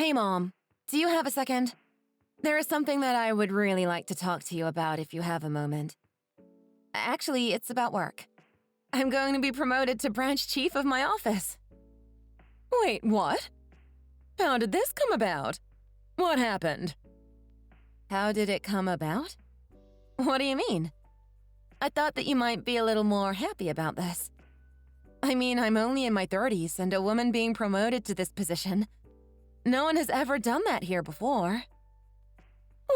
Hey, Mom. Do you have a second? There is something that I would really like to talk to you about if you have a moment. Actually, it's about work. I'm going to be promoted to branch chief of my office. Wait, what? How did this come about? What happened? How did it come about? What do you mean? I thought that you might be a little more happy about this. I mean, I'm only in my 30s and a woman being promoted to this position. No one has ever done that here before.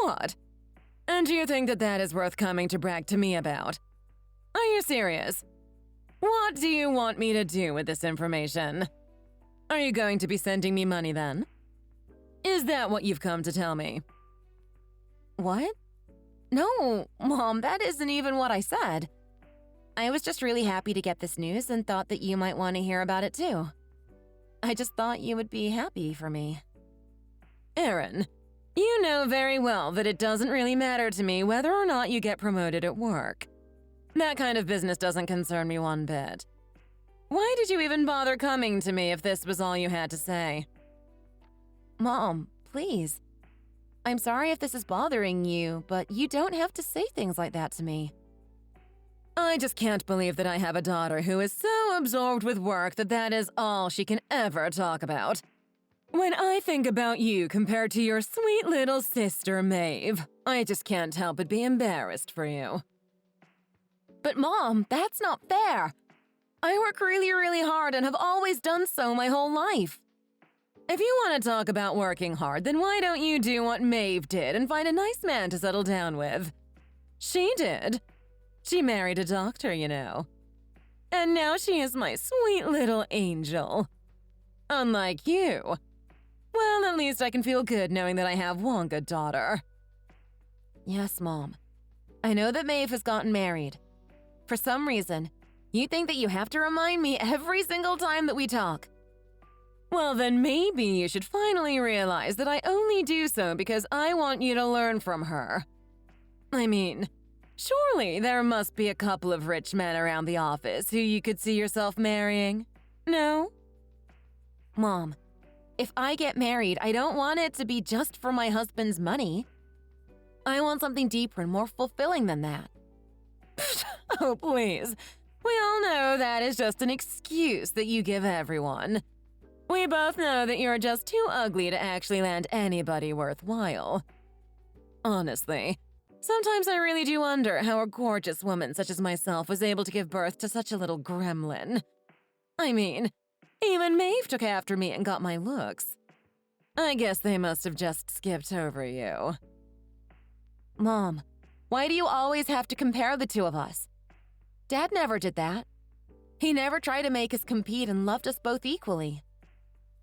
What? And do you think that that is worth coming to brag to me about? Are you serious? What do you want me to do with this information? Are you going to be sending me money then? Is that what you've come to tell me? What? No, Mom, that isn't even what I said. I was just really happy to get this news and thought that you might want to hear about it too. I just thought you would be happy for me. Erin, you know very well that it doesn't really matter to me whether or not you get promoted at work. That kind of business doesn't concern me one bit. Why did you even bother coming to me if this was all you had to say? Mom, please. I'm sorry if this is bothering you, but you don't have to say things like that to me. I just can't believe that I have a daughter who is so absorbed with work that that is all she can ever talk about. When I think about you compared to your sweet little sister, Maeve, I just can't help but be embarrassed for you. But Mom, that's not fair. I work really, really hard and have always done so my whole life. If you want to talk about working hard, then why don't you do what Maeve did and find a nice man to settle down with? She did. She married a doctor, you know. And now she is my sweet little angel. Unlike you. Well, at least I can feel good knowing that I have one good daughter. Yes, Mom. I know that Maeve has gotten married. For some reason, you think that you have to remind me every single time that we talk. Well, then maybe you should finally realize that I only do so because I want you to learn from her. I mean, surely there must be a couple of rich men around the office who you could see yourself marrying. No? Mom, if I get married, I don't want it to be just for my husband's money. I want something deeper and more fulfilling than that. Oh, please. We all know that is just an excuse that you give everyone. We both know that you're just too ugly to actually land anybody worthwhile. Honestly, sometimes I really do wonder how a gorgeous woman such as myself was able to give birth to such a little gremlin. I mean, even Maeve took after me and got my looks. I guess they must have just skipped over you. Mom, why do you always have to compare the two of us? Dad never did that. He never tried to make us compete and loved us both equally.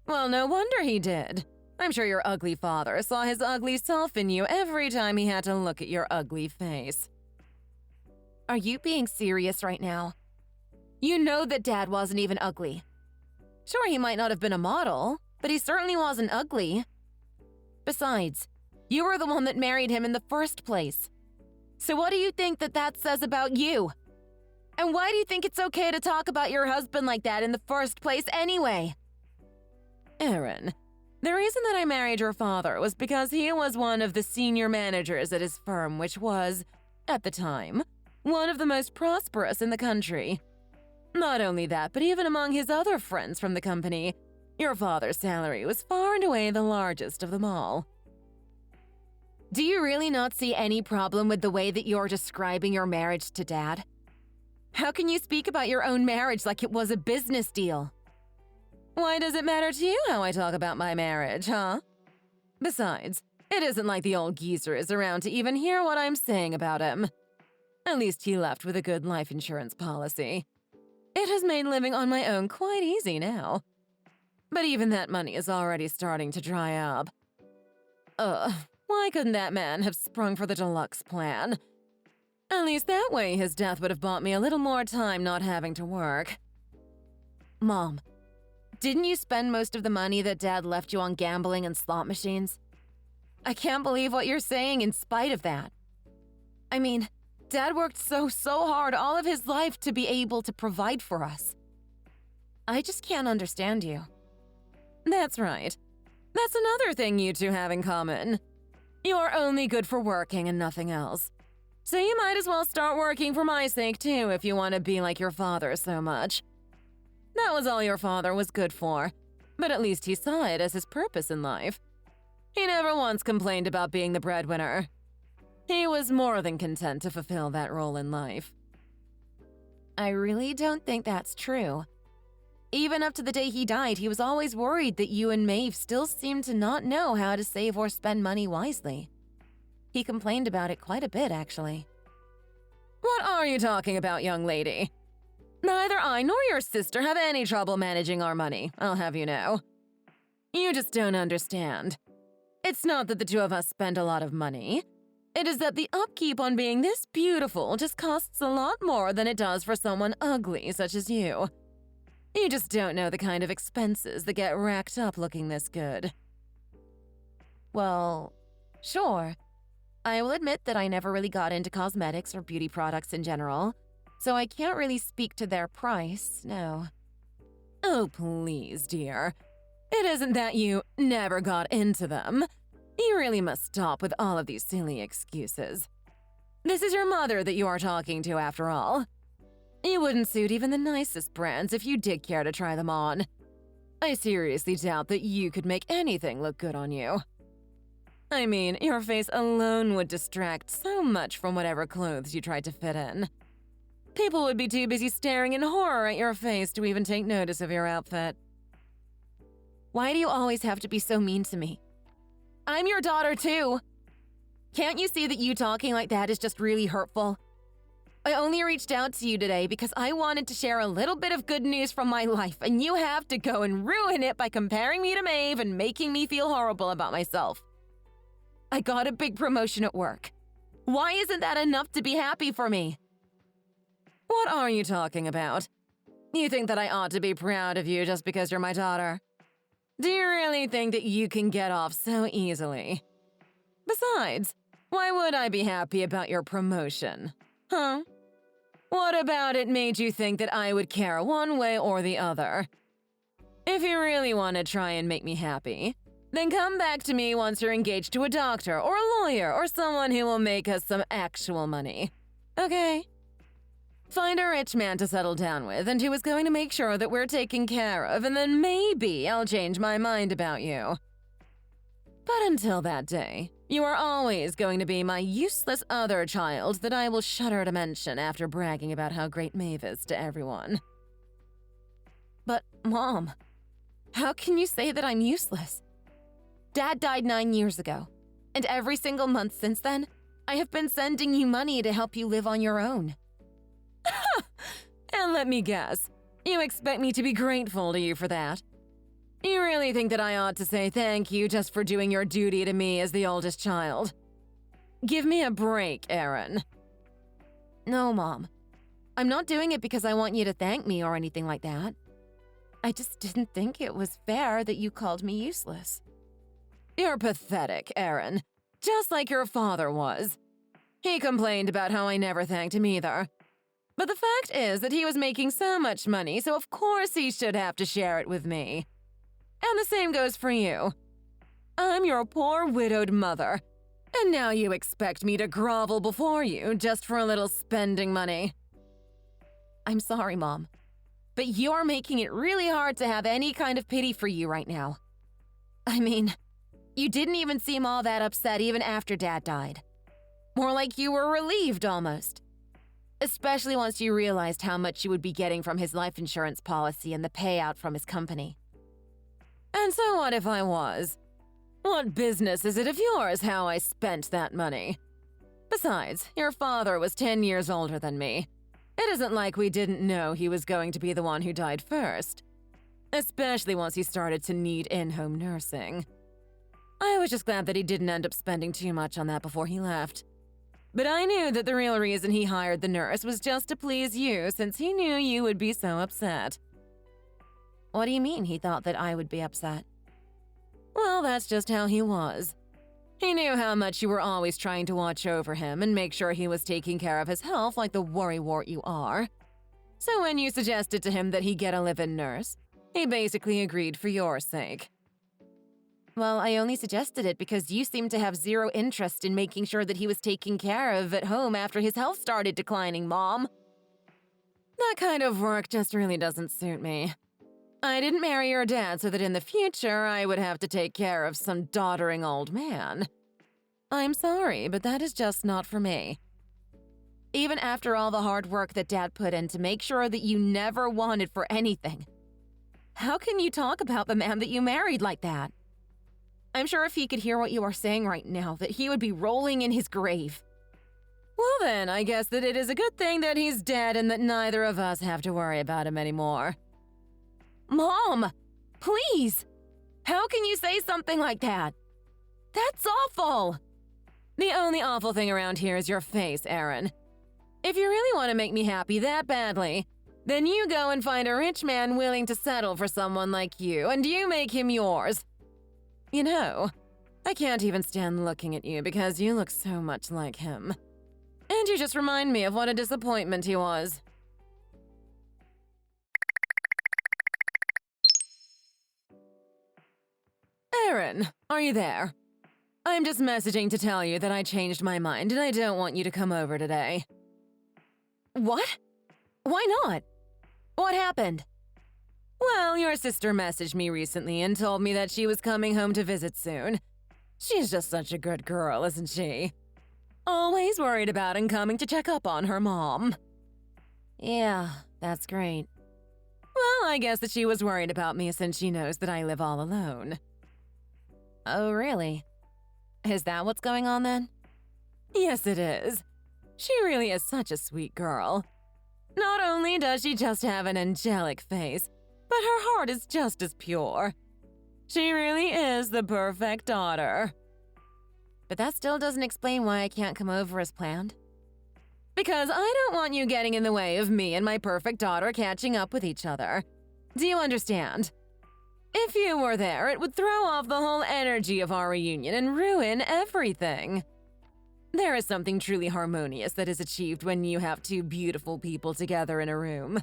Well, no wonder he did. I'm sure your ugly father saw his ugly self in you every time he had to look at your ugly face. Are you being serious right now? You know that Dad wasn't even ugly. Sure, he might not have been a model, but he certainly wasn't ugly. Besides, you were the one that married him in the first place. So what do you think that that says about you? And why do you think it's okay to talk about your husband like that in the first place anyway? Erin, the reason that I married your father was because he was one of the senior managers at his firm, which was, at the time, one of the most prosperous in the country. Not only that, but even among his other friends from the company, your father's salary was far and away the largest of them all. Do you really not see any problem with the way that you're describing your marriage to Dad? How can you speak about your own marriage like it was a business deal? Why does it matter to you how I talk about my marriage, huh? Besides, it isn't like the old geezer is around to even hear what I'm saying about him. At least he left with a good life insurance policy. It has made living on my own quite easy now. But even that money is already starting to dry up. Why couldn't that man have sprung for the deluxe plan? At least that way his death would have bought me a little more time not having to work. Mom, didn't you spend most of the money that Dad left you on gambling and slot machines? I can't believe what you're saying in spite of that. I mean, Dad worked so hard all of his life to be able to provide for us. I just can't understand you. That's right. That's another thing you two have in common. You're only good for working and nothing else. So you might as well start working for my sake too if you want to be like your father so much. That was all your father was good for, but at least he saw it as his purpose in life. He never once complained about being the breadwinner. He was more than content to fulfill that role in life. I really don't think that's true. Even up to the day he died, he was always worried that you and Maeve still seemed to not know how to save or spend money wisely. He complained about it quite a bit, actually. What are you talking about, young lady? Neither I nor your sister have any trouble managing our money, I'll have you know. You just don't understand. It's not that the two of us spend a lot of money. It is that the upkeep on being this beautiful just costs a lot more than it does for someone ugly such as you. You just don't know the kind of expenses that get racked up looking this good. Well, sure. I will admit that I never really got into cosmetics or beauty products in general, so I can't really speak to their price, no. Oh, please, dear. It isn't that you never got into them. You really must stop with all of these silly excuses. This is your mother that you are talking to, after all. You wouldn't suit even the nicest brands if you did care to try them on. I seriously doubt that you could make anything look good on you. I mean, your face alone would distract so much from whatever clothes you tried to fit in. People would be too busy staring in horror at your face to even take notice of your outfit. Why do you always have to be so mean to me? I'm your daughter, too. Can't you see that you talking like that is just really hurtful? I only reached out to you today because I wanted to share a little bit of good news from my life, and you have to go and ruin it by comparing me to Maeve and making me feel horrible about myself. I got a big promotion at work. Why isn't that enough to be happy for me? What are you talking about? You think that I ought to be proud of you just because you're my daughter? Do you really think that you can get off so easily? Besides, why would I be happy about your promotion? Huh? What about it made you think that I would care one way or the other? If you really want to try and make me happy, then come back to me once you're engaged to a doctor or a lawyer or someone who will make us some actual money. Okay? Find a rich man to settle down with and who is going to make sure that we're taken care of, and then maybe I'll change my mind about you. But until that day, you are always going to be my useless other child that I will shudder to mention after bragging about how great Maeve is to everyone. But, Mom, how can you say that I'm useless? Dad died 9 years ago, and every single month since then, I have been sending you money to help you live on your own. And let me guess, you expect me to be grateful to you for that? You really think that I ought to say thank you just for doing your duty to me as the oldest child? Give me a break, Erin. No, Mom. I'm not doing it because I want you to thank me or anything like that. I just didn't think it was fair that you called me useless. You're pathetic, Erin. Just like your father was. He complained about how I never thanked him either. But the fact is that he was making so much money, so of course he should have to share it with me. And the same goes for you. I'm your poor widowed mother, and now you expect me to grovel before you just for a little spending money. I'm sorry, Mom, but you're making it really hard to have any kind of pity for you right now. I mean, you didn't even seem all that upset even after Dad died. More like you were relieved almost. Especially once you realized how much you would be getting from his life insurance policy and the payout from his company. And so what if I was? What business is it of yours how I spent that money? Besides, your father was 10 years older than me. It isn't like we didn't know he was going to be the one who died first. Especially once he started to need in-home nursing. I was just glad that he didn't end up spending too much on that before he left. But I knew that the real reason he hired the nurse was just to please you, since he knew you would be so upset. What do you mean he thought that I would be upset? Well, that's just how he was. He knew how much you were always trying to watch over him and make sure he was taking care of his health like the worrywart you are. So when you suggested to him that he get a live-in nurse, he basically agreed for your sake. Well, I only suggested it because you seem to have zero interest in making sure that he was taken care of at home after his health started declining, Mom. That kind of work just really doesn't suit me. I didn't marry your dad so that in the future I would have to take care of some doddering old man. I'm sorry, but that is just not for me. Even after all the hard work that Dad put in to make sure that you never wanted for anything, how can you talk about the man that you married like that? I'm sure if he could hear what you are saying right now, that he would be rolling in his grave. Well then, I guess that it is a good thing that he's dead and that neither of us have to worry about him anymore. Mom! Please! How can you say something like that? That's awful! The only awful thing around here is your face, Aaron. If you really want to make me happy that badly, then you go and find a rich man willing to settle for someone like you, and you make him yours. You know, I can't even stand looking at you because you look so much like him. And you just remind me of what a disappointment he was. Aaron, are you there? I'm just messaging to tell you that I changed my mind and I don't want you to come over today. What? Why not? What happened? Well, your sister messaged me recently and told me that she was coming home to visit soon. She's just such a good girl, isn't she? Always worried about and coming to check up on her mom. Yeah, that's great. Well, I guess that she was worried about me since she knows that I live all alone. Oh, really? Is that what's going on then? Yes, it is. She really is such a sweet girl. Not only does she just have an angelic face, but her heart is just as pure. She really is the perfect daughter. But that still doesn't explain why I can't come over as planned. Because I don't want you getting in the way of me and my perfect daughter catching up with each other. Do you understand? If you were there, it would throw off the whole energy of our reunion and ruin everything. There is something truly harmonious that is achieved when you have two beautiful people together in a room.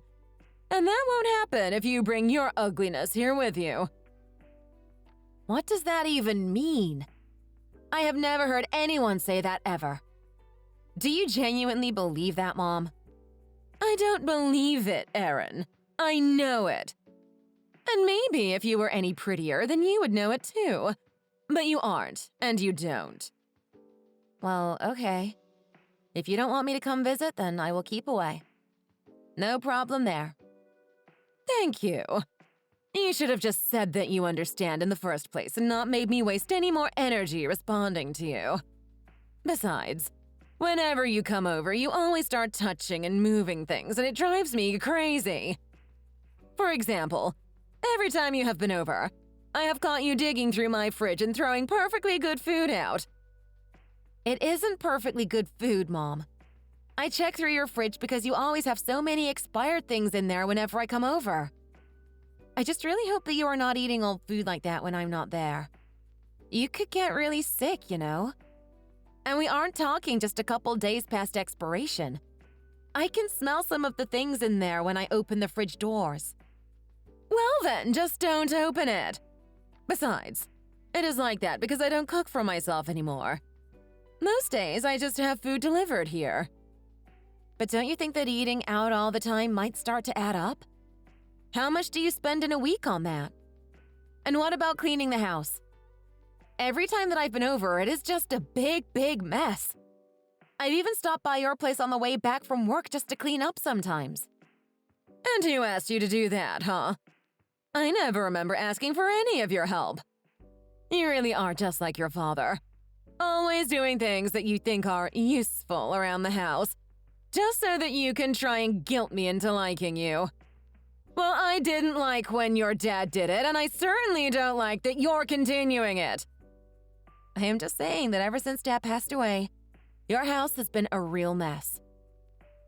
And that won't happen if you bring your ugliness here with you. What does that even mean? I have never heard anyone say that ever. Do you genuinely believe that, Mom? I don't believe it, Aaron. I know it. And maybe if you were any prettier, then you would know it too. But you aren't, and you don't. Well, okay. If you don't want me to come visit, then I will keep away. No problem there. Thank you. You should have just said that you understand in the first place and not made me waste any more energy responding to you. Besides, whenever you come over, you always start touching and moving things, and it drives me crazy. For example, every time you have been over, I have caught you digging through my fridge and throwing perfectly good food out. It isn't perfectly good food, Mom. I check through your fridge because you always have so many expired things in there whenever I come over. I just really hope that you are not eating old food like that when I'm not there. You could get really sick, you know? And we aren't talking just a couple days past expiration. I can smell some of the things in there when I open the fridge doors. Well then, just don't open it. Besides, it is like that because I don't cook for myself anymore. Most days, I just have food delivered here. But don't you think that eating out all the time might start to add up? How much do you spend in a week on that? And what about cleaning the house? Every time that I've been over, it is just a big mess. I've even stopped by your place on the way back from work just to clean up sometimes. And who asked you to do that, huh? I never remember asking for any of your help. You really are just like your father. Always doing things that you think are useful around the house, just so that you can try and guilt me into liking you. Well, I didn't like when your dad did it, and I certainly don't like that you're continuing it. I am just saying that ever since Dad passed away, your house has been a real mess.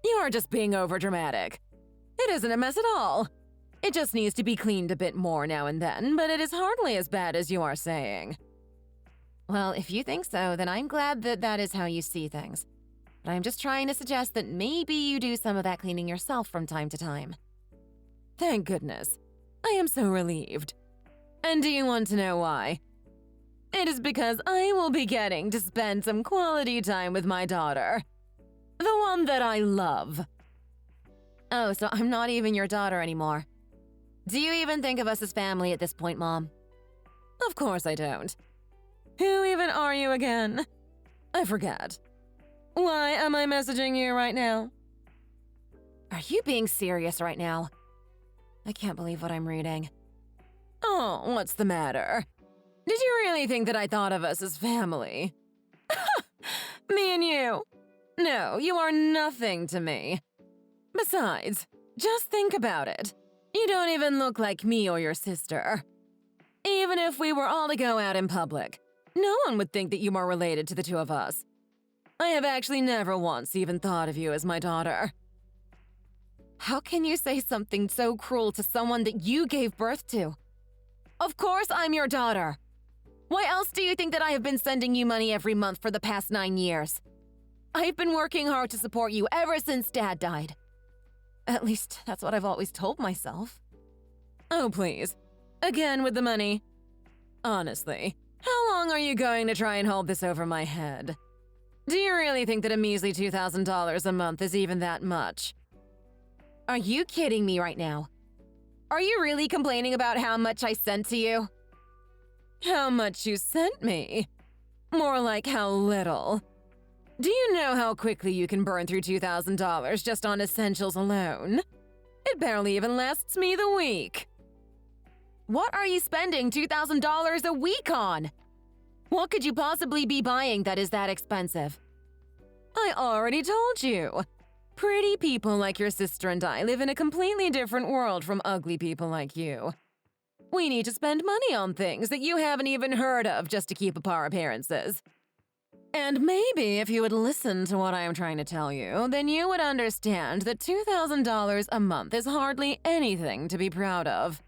You are just being overdramatic. It isn't a mess at all. It just needs to be cleaned a bit more now and then, but it is hardly as bad as you are saying. Well, if you think so, then I'm glad that that is how you see things. But I'm just trying to suggest that maybe you do some of that cleaning yourself from time to time. Thank goodness. I am so relieved. And do you want to know why? It is because I will be getting to spend some quality time with my daughter. The one that I love. Oh, so I'm not even your daughter anymore. Do you even think of us as family at this point, Mom? Of course I don't. Who even are you again? I forget. Why am I messaging you right now? Are you being serious right now? I can't believe what I'm reading. Oh, what's the matter? Did you really think that I thought of us as family? Me and you? No, you are nothing to me. Besides, just think about it. You don't even look like me or your sister. Even if we were all to go out in public, no one would think that you are related to the two of us. I have actually never once even thought of you as my daughter. How can you say something so cruel to someone that you gave birth to? Of course I'm your daughter. Why else do you think that I have been sending you money every month for the past 9 years? I've been working hard to support you ever since Dad died. At least, that's what I've always told myself. Oh, please. Again with the money. Honestly, how long are you going to try and hold this over my head? Do you really think that a measly $2,000 a month is even that much? Are you kidding me right now? Are you really complaining about how much I sent to you? How much you sent me? More like how little. Do you know how quickly you can burn through $2,000 just on essentials alone? It barely even lasts me the week. What are you spending $2,000 a week on? What could you possibly be buying that is that expensive? I already told you. Pretty people like your sister and I live in a completely different world from ugly people like you. We need to spend money on things that you haven't even heard of just to keep up our appearances. And maybe if you would listen to what I am trying to tell you, then you would understand that $2,000 a month is hardly anything to be proud of.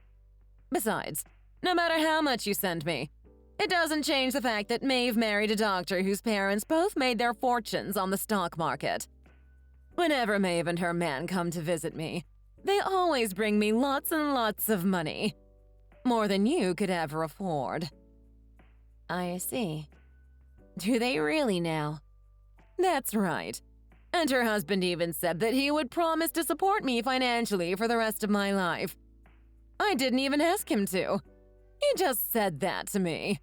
Besides, no matter how much you send me, it doesn't change the fact that Maeve married a doctor whose parents both made their fortunes on the stock market. Whenever Maeve and her man come to visit me, they always bring me lots and lots of money. More than you could ever afford. I see. Do they really now? That's right. And her husband even said that he would promise to support me financially for the rest of my life. I didn't even ask him to. He just said that to me.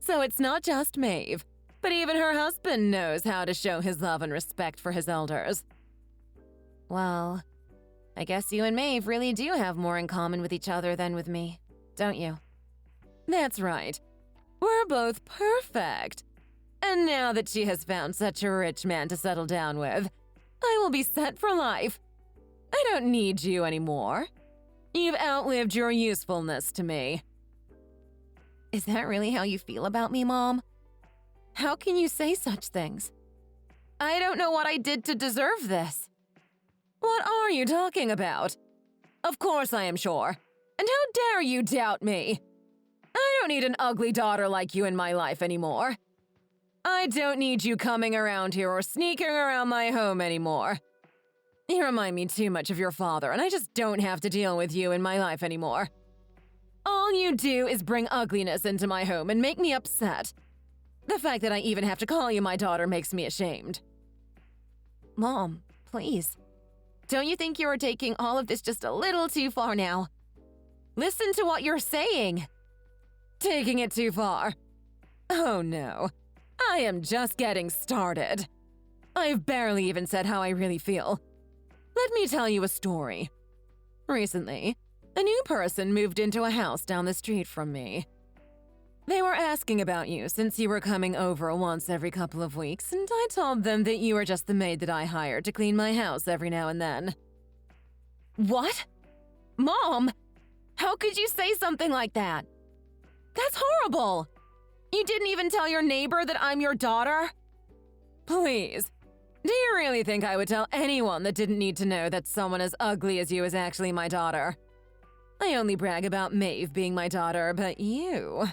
So it's not just Maeve, but even her husband knows how to show his love and respect for his elders. Well, I guess you and Maeve really do have more in common with each other than with me, don't you? That's right. We're both perfect. And now that she has found such a rich man to settle down with, I will be set for life. I don't need you anymore. You've outlived your usefulness to me. Is that really how you feel about me, Mom? How can you say such things? I don't know what I did to deserve this. What are you talking about? Of course I am sure. And how dare you doubt me? I don't need an ugly daughter like you in my life anymore. I don't need you coming around here or sneaking around my home anymore. You remind me too much of your father, and I just don't have to deal with you in my life anymore. All you do is bring ugliness into my home and make me upset. The fact that I even have to call you my daughter makes me ashamed. Mom, please. Don't you think you are taking all of this just a little too far now? Listen to what you're saying. Taking it too far. Oh no. I am just getting started. I've barely even said how I really feel. Let me tell you a story. Recently, a new person moved into a house down the street from me. They were asking about you since you were coming over once every couple of weeks, and I told them that you were just the maid that I hired to clean my house every now and then. What? Mom, how could you say something like that? That's horrible! You didn't even tell your neighbor that I'm your daughter? Please, do you really think I would tell anyone that didn't need to know that someone as ugly as you is actually my daughter? I only brag about Maeve being my daughter, but you…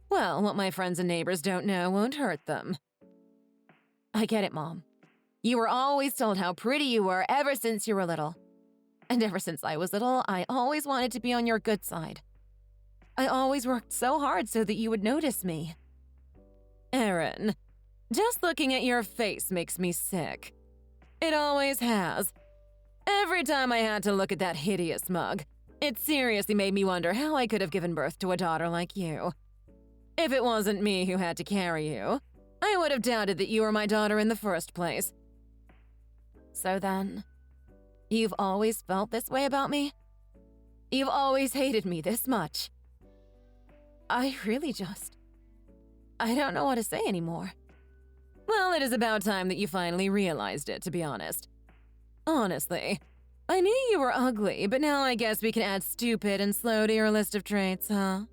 Well, what my friends and neighbors don't know won't hurt them. I get it, Mom. You were always told how pretty you were ever since you were little. And ever since I was little, I always wanted to be on your good side. I always worked so hard so that you would notice me. Aaron, just looking at your face makes me sick. It always has. Every time I had to look at that hideous mug, it seriously made me wonder how I could have given birth to a daughter like you. If it wasn't me who had to carry you, I would have doubted that you were my daughter in the first place. So then, you've always felt this way about me? You've always hated me this much? I don't know what to say anymore. Well, it is about time that you finally realized it, to be honest. Honestly, I knew you were ugly, but now I guess we can add stupid and slow to your list of traits, huh?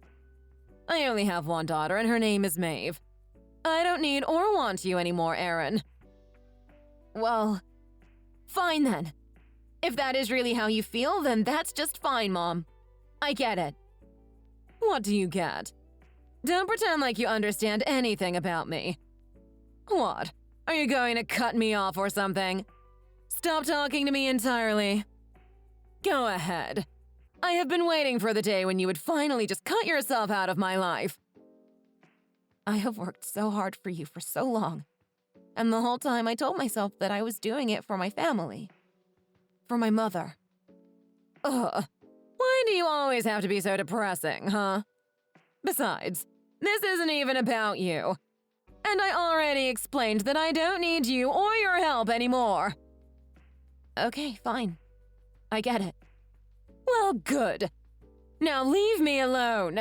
I only have one daughter, and her name is Maeve. I don't need or want you anymore, Aaron. Well, fine then. If that is really how you feel, then that's just fine, Mom. I get it. What do you get? Don't pretend like you understand anything about me. What? Are you going to cut me off or something? Stop talking to me entirely. Go ahead. I have been waiting for the day when you would finally just cut yourself out of my life. I have worked so hard for you for so long, and the whole time I told myself that I was doing it for my family. For my mother. Ugh. Why do you always have to be so depressing, huh? Besides, this isn't even about you. And I already explained that I don't need you or your help anymore. Okay, fine. I get it. Well, good. Now leave me alone.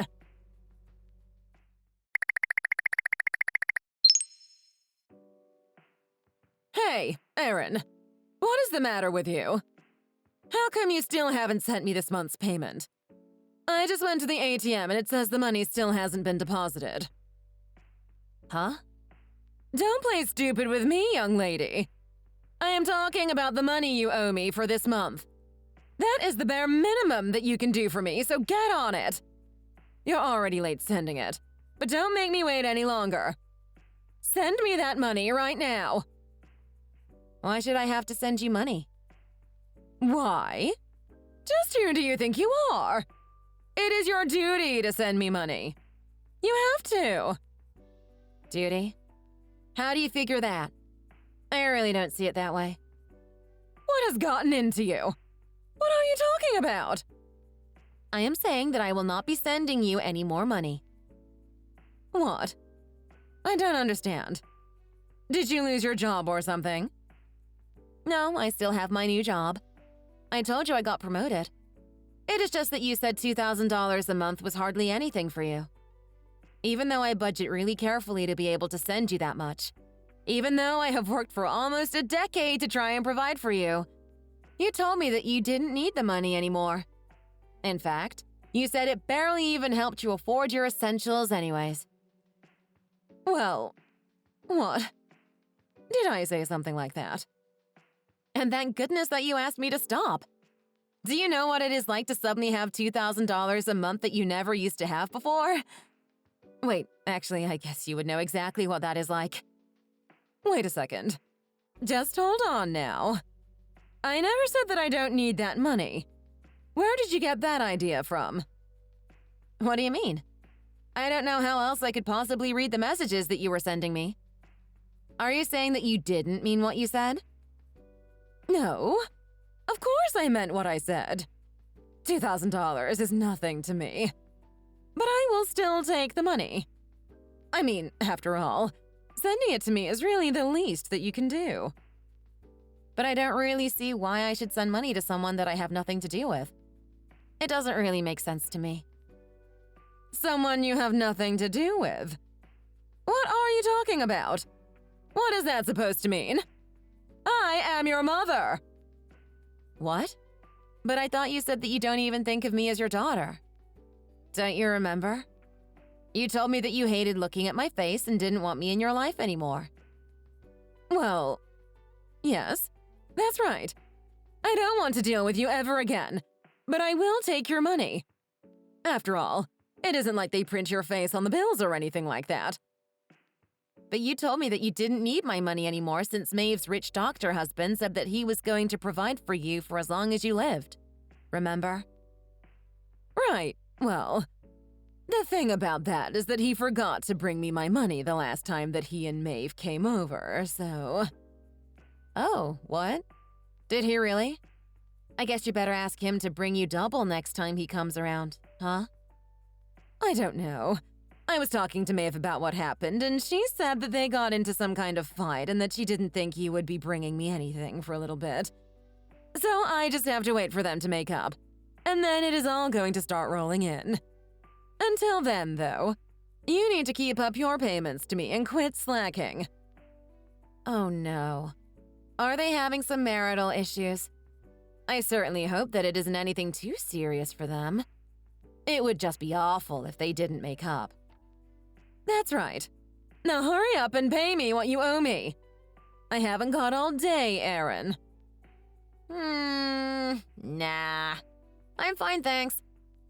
Hey, Aaron. What is the matter with you? How come you still haven't sent me this month's payment? I just went to the ATM and it says the money still hasn't been deposited. Huh? Don't play stupid with me, young lady. I am talking about the money you owe me for this month. That is the bare minimum that you can do for me, so get on it. You're already late sending it, but don't make me wait any longer. Send me that money right now. Why should I have to send you money? Why? Just who do you think you are? It is your duty to send me money. You have to. Duty? How do you figure that? I really don't see it that way. What has gotten into you? What are you talking about? I am saying that I will not be sending you any more money. What? I don't understand. Did you lose your job or something? No, I still have my new job. I told you I got promoted. It is just that you said $2,000 a month was hardly anything for you. Even though I budget really carefully to be able to send you that much. Even though I have worked for almost a decade to try and provide for you. You told me that you didn't need the money anymore. In fact, you said it barely even helped you afford your essentials anyways. Well, what? Did I say something like that? And thank goodness that you asked me to stop. Do you know what it is like to suddenly have $2,000 a month that you never used to have before? Wait, actually, I guess you would know exactly what that is like. Wait a second. Just hold on now. I never said that I don't need that money. Where did you get that idea from? What do you mean? I don't know how else I could possibly read the messages that you were sending me. Are you saying that you didn't mean what you said? No. Of course I meant what I said. $2,000 is nothing to me. But I will still take the money. I mean, after all, sending it to me is really the least that you can do. But I don't really see why I should send money to someone that I have nothing to do with. It doesn't really make sense to me. Someone you have nothing to do with? What are you talking about? What is that supposed to mean? I am your mother! What? But I thought you said that you don't even think of me as your daughter. Don't you remember? You told me that you hated looking at my face and didn't want me in your life anymore. Well, yes, that's right. I don't want to deal with you ever again, but I will take your money. After all, it isn't like they print your face on the bills or anything like that. But you told me that you didn't need my money anymore since Maeve's rich doctor husband said that he was going to provide for you for as long as you lived. Remember? Right, well, The thing about that is that he forgot to bring me my money the last time that he and Maeve came over, so… Oh, what? Did he really? I guess you better ask him to bring you double next time he comes around, huh? I don't know. I was talking to Maeve about what happened, and she said that they got into some kind of fight and that she didn't think he would be bringing me anything for a little bit. So I just have to wait for them to make up, and then it is all going to start rolling in. Until then, though, you need to keep up your payments to me and quit slacking. Oh no. Are they having some marital issues? I certainly hope that it isn't anything too serious for them. It would just be awful if they didn't make up. That's right. Now hurry up and pay me what you owe me. I haven't got all day, Aaron. Nah. I'm fine, thanks.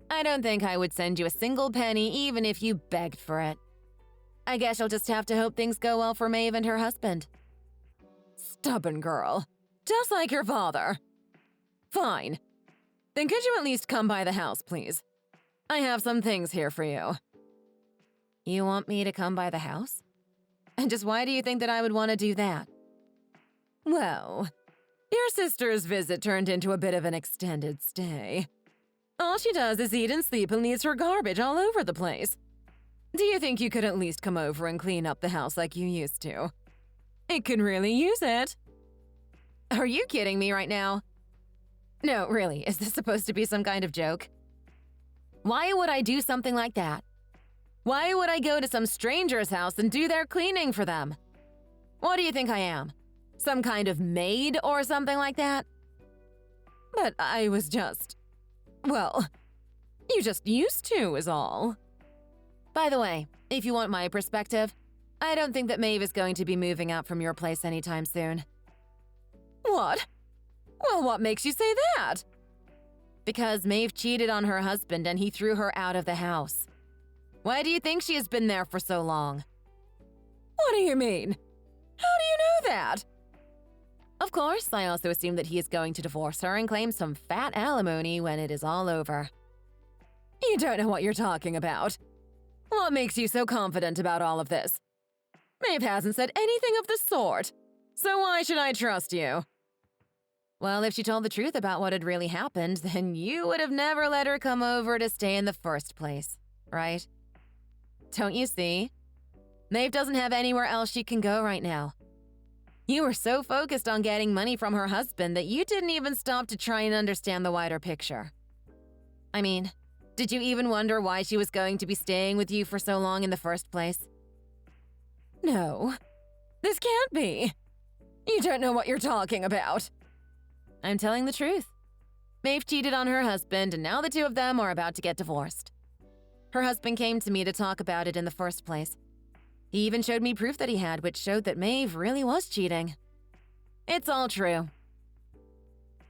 I don't think I would send you a single penny even if you begged for it. I guess you'll just have to hope things go well for Maeve and her husband. Stubborn girl. Just like your father. Fine. Then could you at least come by the house, please? I have some things here for you. You want me to come by the house? And just why do you think that I would want to do that? Well, your sister's visit turned into a bit of an extended stay. All she does is eat and sleep and leaves her garbage all over the place. Do you think you could at least come over and clean up the house like you used to? It could really use it. Are you kidding me right now? No, really, is this supposed to be some kind of joke? Why would I do something like that? Why would I go to some stranger's house and do their cleaning for them? What do you think I am? Some kind of maid or something like that? But I was just… well, you just used to is all. By the way, if you want my perspective, I don't think that Maeve is going to be moving out from your place anytime soon. What? Well, what makes you say that? Because Maeve cheated on her husband and he threw her out of the house. Why do you think she has been there for so long? What do you mean? How do you know that? Of course, I also assume that he is going to divorce her and claim some fat alimony when it is all over. You don't know what you're talking about. What makes you so confident about all of this? Maeve hasn't said anything of the sort, so why should I trust you? Well, if she told the truth about what had really happened, then you would have never let her come over to stay in the first place, right? Don't you see? Maeve doesn't have anywhere else she can go right now. You were so focused on getting money from her husband that you didn't even stop to try and understand the wider picture. I mean, did you even wonder why she was going to be staying with you for so long in the first place? No, this can't be. You don't know what you're talking about. I'm telling the truth. Maeve cheated on her husband, and now the two of them are about to get divorced. Her husband came to me to talk about it in the first place. He even showed me proof that he had, which showed that Maeve really was cheating. It's all true.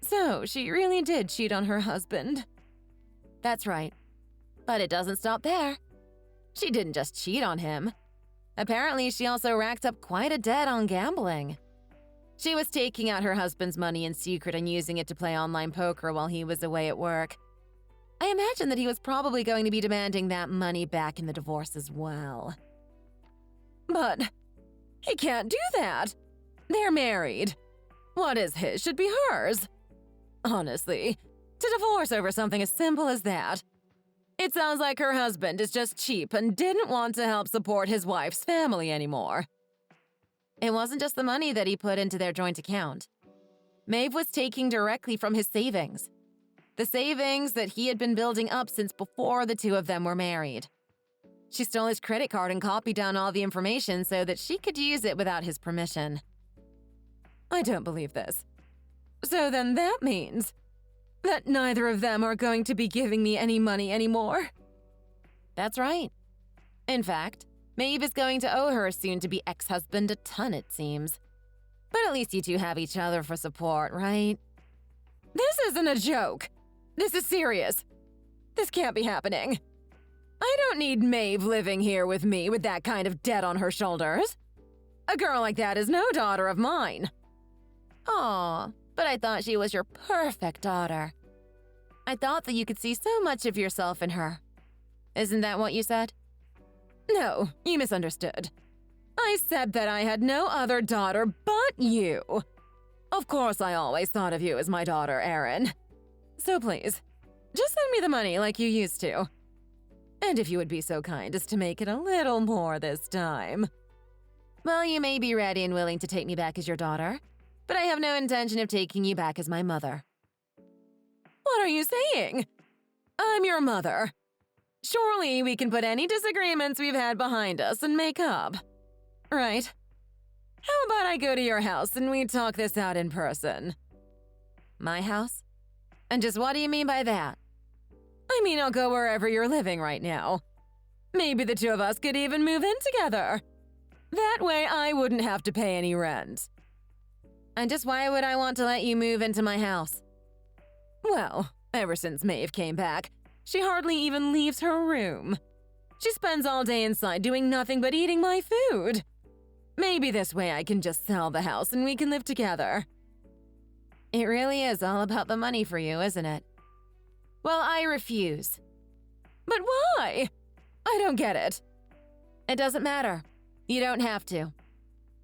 So, she really did cheat on her husband. That's right. But it doesn't stop there. She didn't just cheat on him. Apparently, she also racked up quite a debt on gambling. She was taking out her husband's money in secret and using it to play online poker while he was away at work. I imagine that he was probably going to be demanding that money back in the divorce as well. But he can't do that. They're married. What is his should be hers. Honestly, to divorce over something as simple as that. It sounds like her husband is just cheap and didn't want to help support his wife's family anymore. It wasn't just the money that he put into their joint account. Maeve was taking directly from his savings. The savings that he had been building up since before the two of them were married. She stole his credit card and copied down all the information so that she could use it without his permission. I don't believe this. So then that means that neither of them are going to be giving me any money anymore? That's right. In fact, Maeve is going to owe her soon-to-be ex-husband a ton, it seems. But at least you two have each other for support, right? This isn't a joke. This is serious. This can't be happening. I don't need Maeve living here with me with that kind of debt on her shoulders. A girl like that is no daughter of mine. Aw, but I thought she was your perfect daughter. I thought that you could see so much of yourself in her. Isn't that what you said? No, you misunderstood. I said that I had no other daughter but you. Of course, I always thought of you as my daughter, Erin. So please, just send me the money like you used to. And if you would be so kind as to make it a little more this time. Well, you may be ready and willing to take me back as your daughter, but I have no intention of taking you back as my mother. What are you saying? I'm your mother. Surely we can put any disagreements we've had behind us and make up. Right? How about I go to your house and we talk this out in person? My house? And just what do you mean by that? I mean, I'll go wherever you're living right now. Maybe the two of us could even move in together. That way I wouldn't have to pay any rent. And just why would I want to let you move into my house? Well, ever since Maeve came back, she hardly even leaves her room. She spends all day inside doing nothing but eating my food. Maybe this way I can just sell the house and we can live together. It really is all about the money for you, isn't it? Well, I refuse. But why? I don't get it. It doesn't matter. You don't have to.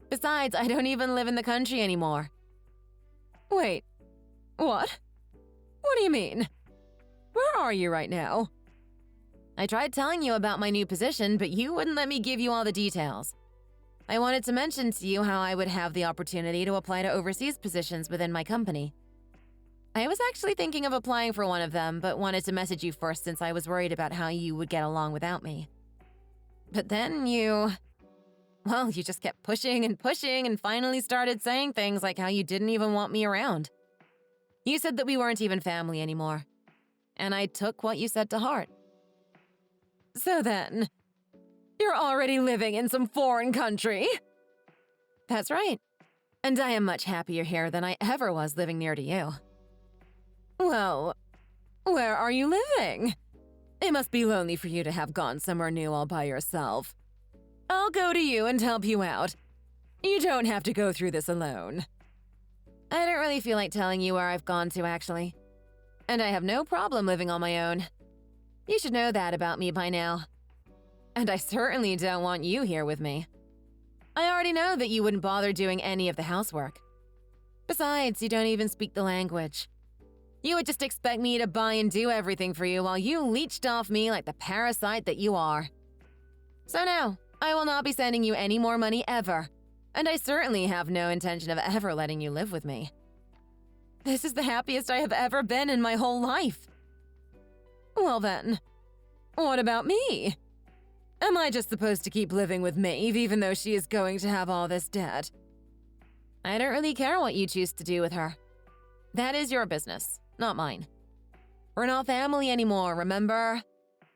Besides, I don't even live in the country anymore. Wait, what? What do you mean? Where are you right now? I tried telling you about my new position, but you wouldn't let me give you all the details. I wanted to mention to you how I would have the opportunity to apply to overseas positions within my company. I was actually thinking of applying for one of them, but wanted to message you first since I was worried about how you would get along without me. But then you just kept pushing and finally started saying things like how you didn't even want me around. You said that we weren't even family anymore, and I took what you said to heart. So then, you're already living in some foreign country? That's right, and I am much happier here than I ever was living near to you. Well, where are you living? It must be lonely for you to have gone somewhere new all by yourself. I'll go to you and help you out. You don't have to go through this alone. I don't really feel like telling you where I've gone to, actually. And I have no problem living on my own. You should know that about me by now. And I certainly don't want you here with me. I already know that you wouldn't bother doing any of the housework. Besides, you don't even speak the language. You would just expect me to buy and do everything for you while you leeched off me like the parasite that you are. So no, I will not be sending you any more money ever. And I certainly have no intention of ever letting you live with me. This is the happiest I have ever been in my whole life. Well then, what about me? Am I just supposed to keep living with Maeve even though she is going to have all this debt? I don't really care what you choose to do with her. That is your business, not mine. We're not family anymore, remember?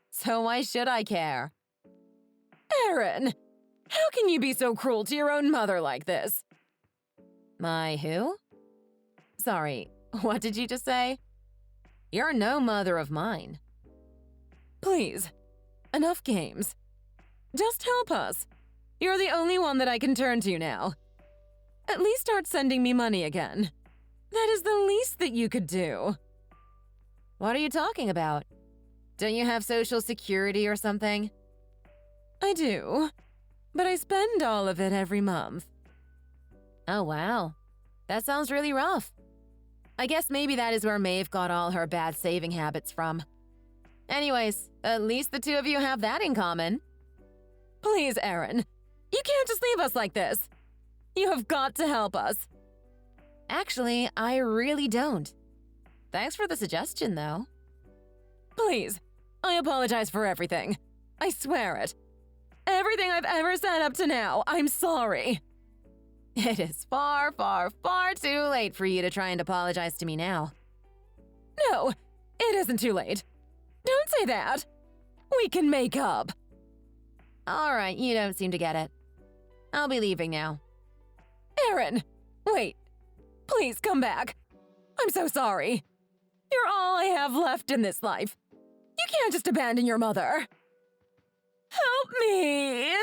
So why should I care? Erin! How can you be so cruel to your own mother like this? My who? Sorry, what did you just say? You're no mother of mine. Please, enough games. Just help us. You're the only one that I can turn to now. At least start sending me money again. That is the least that you could do. What are you talking about? Don't you have Social Security or something? I do. But I spend all of it every month. Oh, wow. That sounds really rough. I guess maybe that is where Maeve got all her bad saving habits from. Anyways, at least the two of you have that in common. Please, Erin. You can't just leave us like this. You have got to help us. Actually, I really don't. Thanks for the suggestion, though. Please, I apologize for everything. I swear it. Everything I've ever said up to now, I'm sorry. It is far, far, far too late for you to try and apologize to me now. No, it isn't too late. Don't say that. We can make up. All right, you don't seem to get it. I'll be leaving now. Erin, wait. Please come back. I'm so sorry. You're all I have left in this life. You can't just abandon your mother. Help me!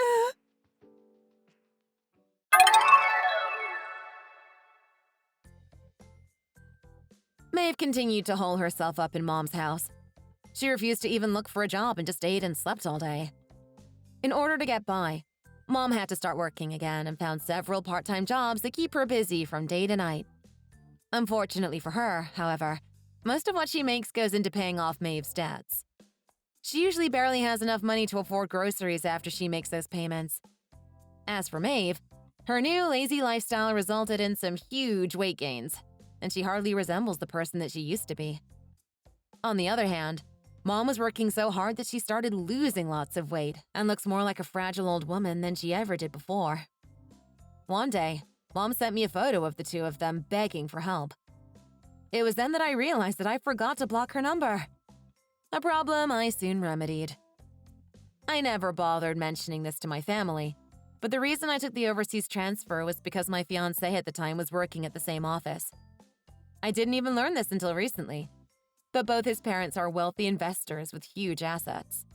Maeve continued to hole herself up in Mom's house. She refused to even look for a job and just ate and slept all day. In order to get by, Mom had to start working again and found several part-time jobs that keep her busy from day to night. Unfortunately for her, however, most of what she makes goes into paying off Maeve's debts. She usually barely has enough money to afford groceries after she makes those payments. As for Maeve, her new lazy lifestyle resulted in some huge weight gains, and she hardly resembles the person that she used to be. On the other hand, Mom was working so hard that she started losing lots of weight and looks more like a fragile old woman than she ever did before. One day, Mom sent me a photo of the two of them begging for help. It was then that I realized that I forgot to block her number. A problem I soon remedied. I never bothered mentioning this to my family, but the reason I took the overseas transfer was because my fiancé at the time was working at the same office. I didn't even learn this until recently, but both his parents are wealthy investors with huge assets.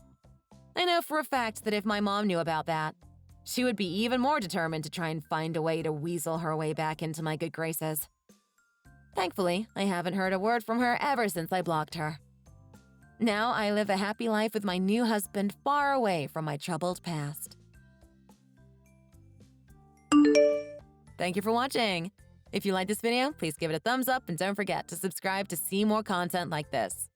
I know for a fact that if my mom knew about that, she would be even more determined to try and find a way to weasel her way back into my good graces. Thankfully, I haven't heard a word from her ever since I blocked her. Now I live a happy life with my new husband far away from my troubled past. Thank you for watching. If you liked this video, please give it a thumbs up and don't forget to subscribe to see more content like this.